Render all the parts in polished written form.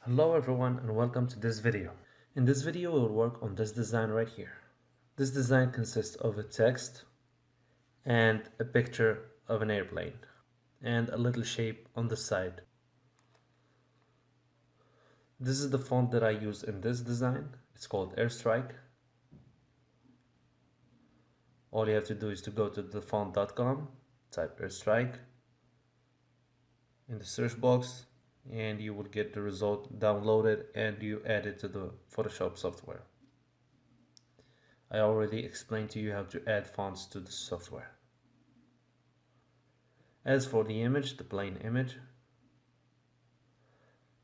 Hello everyone and welcome to this video. In this video we'll work on this design right here. This design consists of a text and a picture of an airplane and a little shape on the side. This is the font that I use in this design. It's called Airstrike. All you have to do is to go to thefont.com, type Airstrike in the search box, and you will get the result downloaded and you add it to the Photoshop software. I already explained to you how to add fonts to the software. As for the image, the plain image,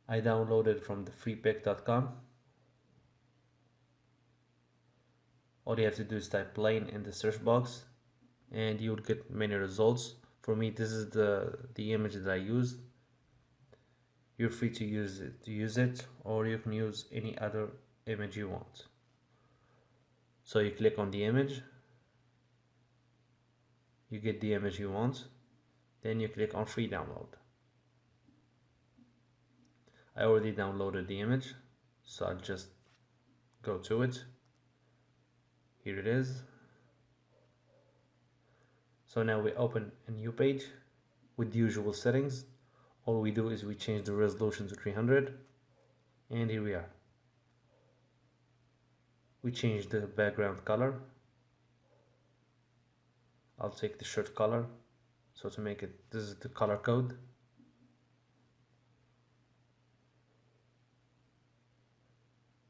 I downloaded from the freepik.com. All you have to do is type plain in the search box and you will get many results. For me, this is the image that I used. You're free to use it or you can use any other image you want. So you click on the image, you get the image you want, then you click on free download. I already downloaded the image, so I'll just go to it. Here it is. So now we open a new page with the usual settings. All we do is we change the resolution to 300 and here we are. We change the background color. I'll take the shirt color. So to make it, this is the color code.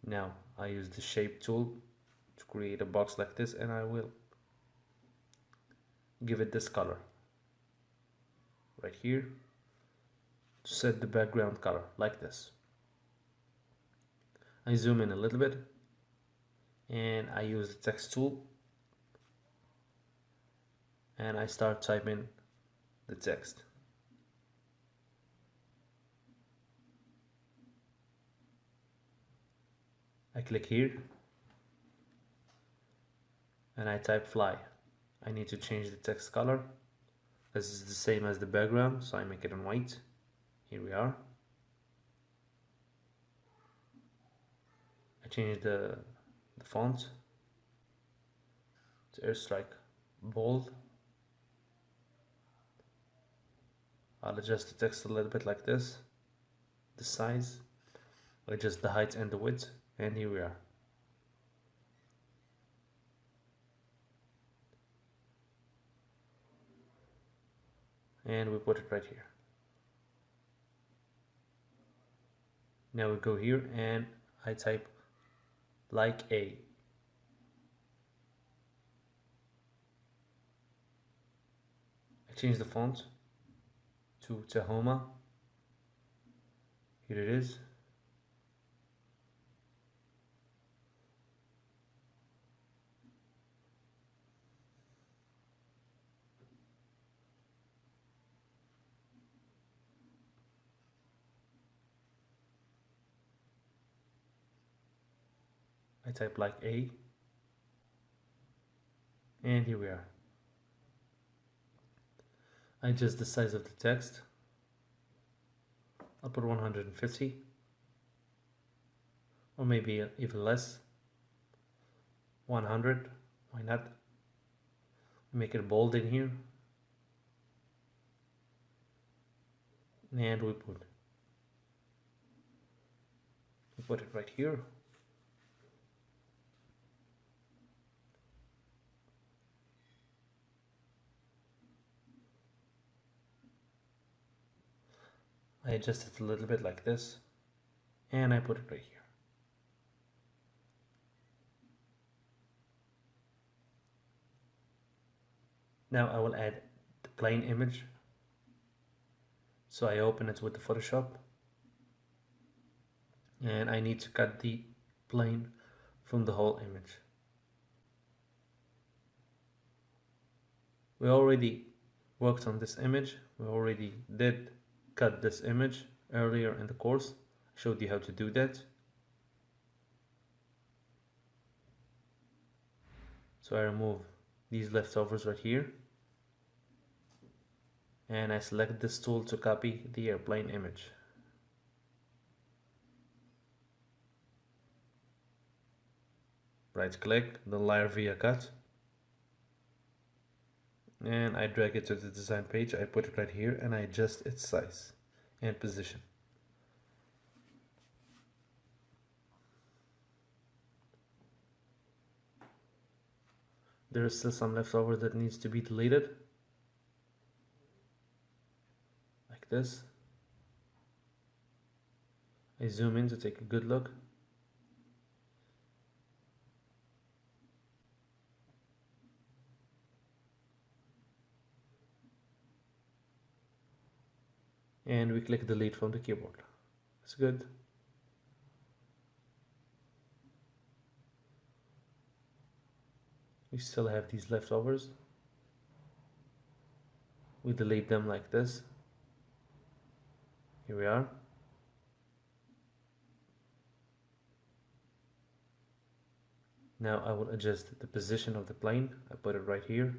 Now I use the shape tool to create a box like this and I will give it this color right here to set the background color like this. I zoom in a little bit and I use the text tool and I start typing the text. I click here and I type fly. I need to change the text color. This is the same as the background, so I make it in white. Here we are. I change the font to Airstrike bold. I'll adjust the text a little bit like this, the size, adjust the height and the width, and here we are. And we put it right here. Now we go here and I type like a. I change the font to Tahoma. Here it is. I type like a, and here we are. I adjust the size of the text. I'll put 150 or maybe even less. 100, why not? Make it bold in here and we put it right here. I adjust it a little bit like this and I put it right here. Now I will add the plain image. So I open it with the Photoshop and I need to cut the plane from the whole image. We already worked on this image. We already did cut this image earlier in the course. I showed you how to do that. So I remove these leftovers right here and I select this tool to copy the airplane image. right click, the layer via cut, and I drag it to the design page. I put it right here and I adjust its size and position. There is still some leftover that needs to be deleted, like this. I zoom in to take a good look. And we click delete from the keyboard. That's good. We still have these leftovers. We delete them like this. Here we are. Now I will adjust the position of the plane. I put it right here.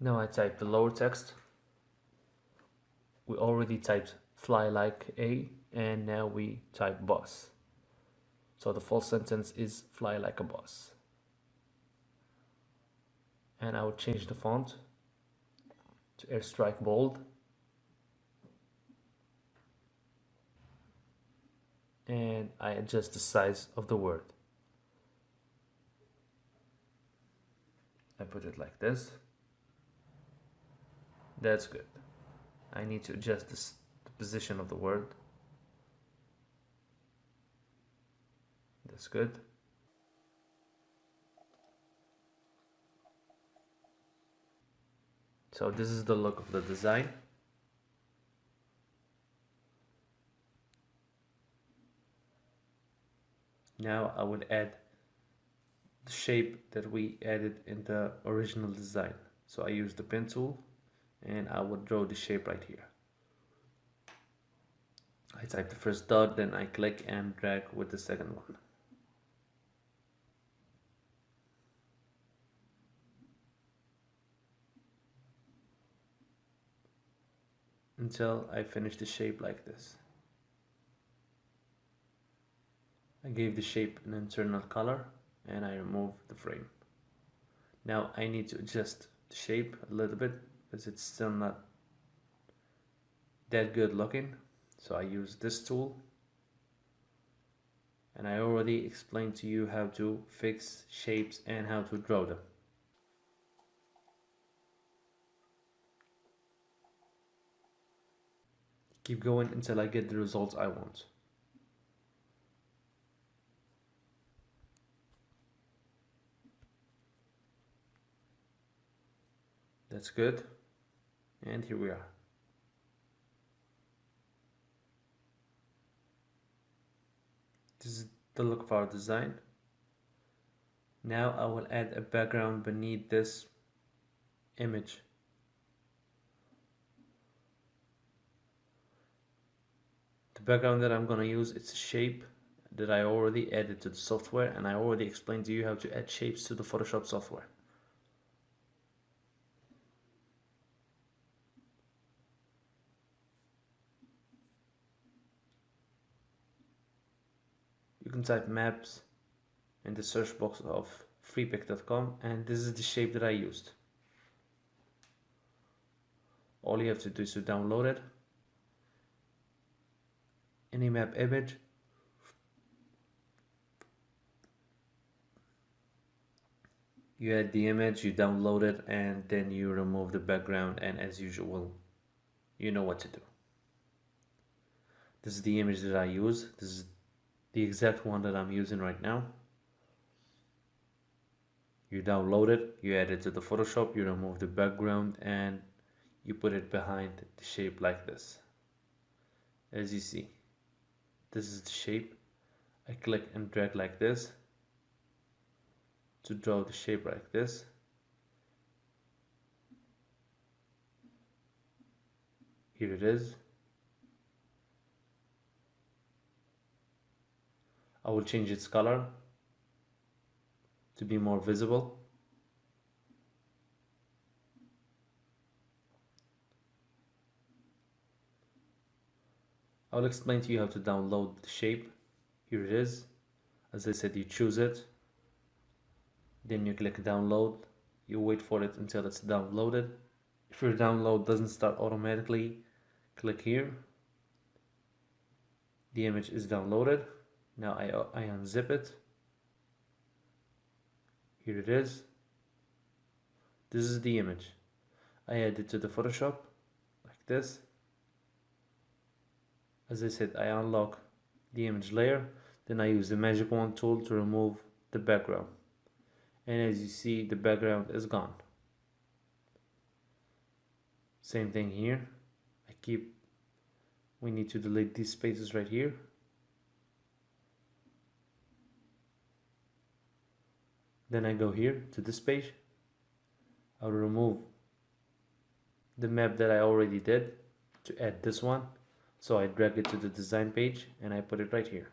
Now I type the lower text. We already typed fly like a, and now we type boss. So the full sentence is fly like a boss. And I will change the font to Airstrike Bold. And I adjust the size of the word. I put it like this. That's good. I need to adjust the position of the word. That's good. So this is the look of the design. Now I would add the shape that we added in the original design. So I use the pen tool and I will draw the shape right here. I type the first dot, then I click and drag with the second one. Until I finish the shape like this. I gave the shape an internal color and I remove the frame. Now I need to adjust the shape a little bit because it's still not that good looking. So I use this tool, and I already explained to you how to fix shapes and how to draw them. Keep going until I get the results I want. That's good. And here we are. This is the look of our design. Now I will add a background beneath this image. The background that I'm going to use, it's a shape that I already added to the software, and I already explained to you how to add shapes to the Photoshop software. You can type maps in the search box of freepik.com, and this is the shape that I used. All you have to do is to download it, any map image, you add the image, you download it, and then you remove the background, and as usual, you know what to do. This is the image that I use. This is the exact one that I'm using right now. You download it, you add it to the Photoshop, you remove the background, and you put it behind the shape like this. As you see, this is the shape. I click and drag like this to draw the shape like this. Here it is. I will change its color to be more visible. I'll explain to you how to download the shape. Here it is. As I said, you choose it, then you click download. You wait for it until it's downloaded. If your download doesn't start automatically, click here. The image is downloaded. Now I unzip it. Here it is. This is the image. I add it to the Photoshop like this. As I said, I unlock the image layer, then I use the magic wand tool to remove the background. And as you see, the background is gone. Same thing here. We need to delete these spaces right here. Then I go here to this page. I'll remove the map that I already did to add this one. So I drag it to the design page and I put it right here.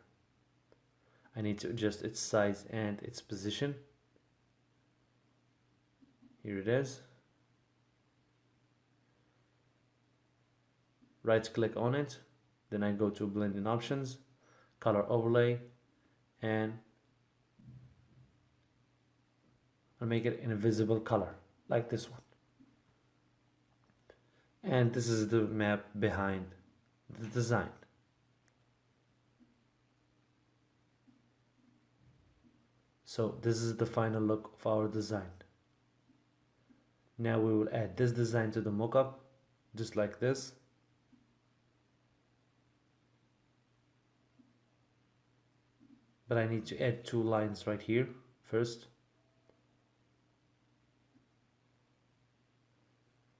I need to adjust its size and its position. Here it is. Right click on it, then I go to blending options, color overlay, and I'll make it an invisible color like this one. And this is the map behind the design. So this is the final look of our design. Now we will add this design to the mockup, just like this. But I need to add 2 lines right here first.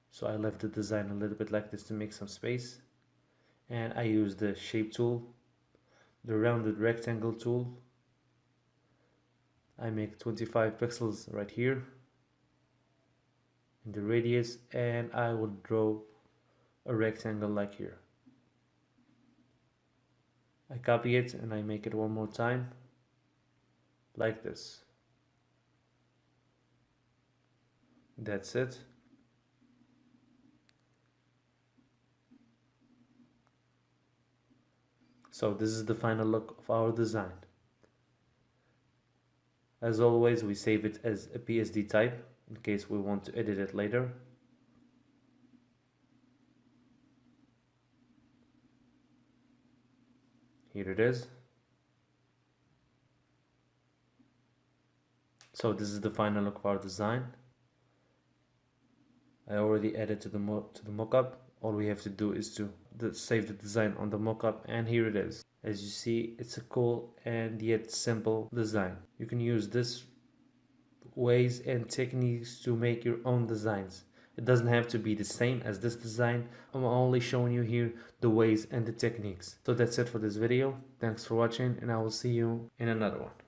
So I left the design a little bit like this to make some space. And I use the shape tool, the rounded rectangle tool. I make 25 pixels right here in the radius, and I will draw a rectangle like here. I copy it and I make it one more time like this. That's it. So this is the final look of our design. As always, we save it as a PSD type in case we want to edit it later. Here it is. So this is the final look of our design. I already added to the mockup. All we have to do is to save the design on the mockup, and here it is. As you see, it's a cool and yet simple design. You can use this ways and techniques to make your own designs. It doesn't have to be the same as this design. I'm only showing you here the ways and the techniques. So that's it for this video. Thanks for watching, and I will see you in another one.